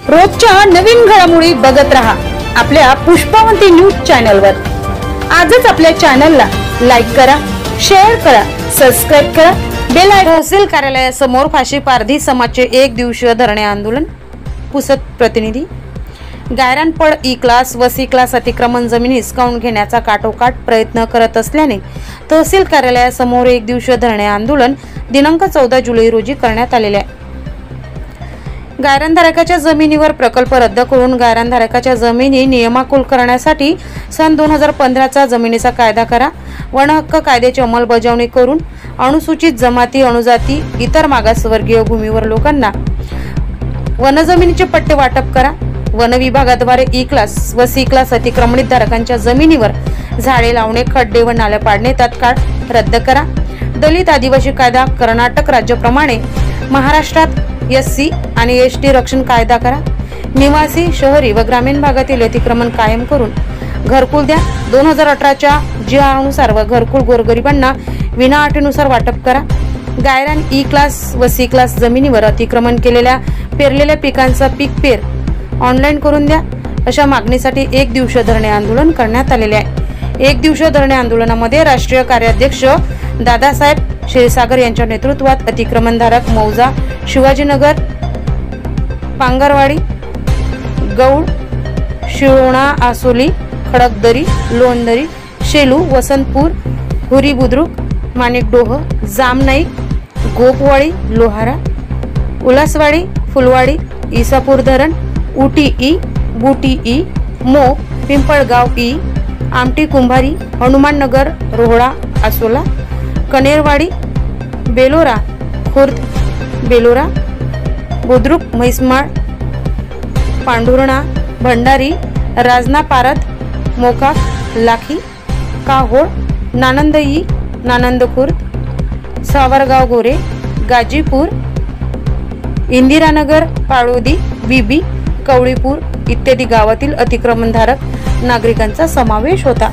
रोजच्या नवीन घडामोडी बघत रहा आपल्या पुष्पावंती न्यूज चॅनलवर। आजच आपल्या चॅनलला लाईक करा, शेअर करा, सबस्क्राइब करा, बेल आयकॉन। तहसील कार्यालयासमोर फाशी पारधी समाजचे एक दिवसीय धरणे आंदोलन। पुसद प्रतिनिधी। गायरानपड ई क्लास व सी क्लास अतिक्रमण जमिनी हिसकावून घेण्याचा काटोकाट प्रयत्न करत असल्याने तहसील कार्यालयासमोर एक दिवसीय धरणे आंदोलन दिनांक 14 जुलै रोजी करण्यात आलेले आहे। गायरानधारकाच्या जमिनीवर प्रकल्प रद्द करून गायरानधारकाच्या जमिनी नियमाकुल करण्यासाठी सन 2015चा जमिनीचा कायदा करा, वन हक्क कायद्याची अंमलबजावणी करून अनुसूचित जमाती, अनुजाती, इतर मागासवर्गीय भूमीवर लोकांना वनजमिनीचे पट्टे वाटप करा। वन विभागाद्वारे ई क्लास व सी क्लास अतिक्रमणित धारकांच्या जमिनीवर झाडे लावणे, खड्डे व नाले पाडणे तात्काळ रद्द करा। दलित आदिवासी कायदा कर्नाटक राज्याप्रमाणे महाराष्ट्रात SC आणि ST रक्षण कायदा करा। निवासी, शहरी व ग्रामीण भागातील अतिक्रमण कायम करून घरकुल द्या। 2018च्या GR व घरकुल गोरगरिबांना विना अटीनुसार वाटप करा। गायरान ई क्लास व सी क्लास जमिनीवर अतिक्रमण केलेल्या पेरलेल्या पिकांचा पीक पेर ऑनलाईन करून द्या। अशा मागणीसाठी एक दिवसीय धरणे आंदोलन करण्यात आलेले आहे। एक दिवसीय धरणे आंदोलनामध्ये राष्ट्रीय कार्याध्यक्ष दादासाहेब क्षीरसागर यांच्या नेतृत्वात अतिक्रमणधारक मौजा, शिवाजीनगर, पांगरवाडी, गौड, शिरोणा, आसोली, खडकदरी, लोणदरी, शेलू, वसंतपूर, हुरी बुद्रुक, माणिकडोह, जामनाईक, गोपवाडी, लोहारा, उल्हासवाडी, फुलवाडी, इसापूर धरण, उटी ई, बुटी ई, मो, पिंपळगाव ई, आमटी कुंभारी, हनुमाननगर, रोहडा, आसोला, कनेरवाडी, बेलोरा, खुर्द, बेलोरा, बुद्रुक, म्हैसमाळ, पांढुर्णा, भंडारी, राजना, पारद, मोका, लाखी, काहोळ, नानंदई, नानंद खुर्द, सावरगाव गोरे, गाजीपूर, इंदिरानगर, पाळोदी, बीबी, कवळीपूर इत्यादी गावातील अतिक्रमणधारक नागरिकांचा समावेश होता।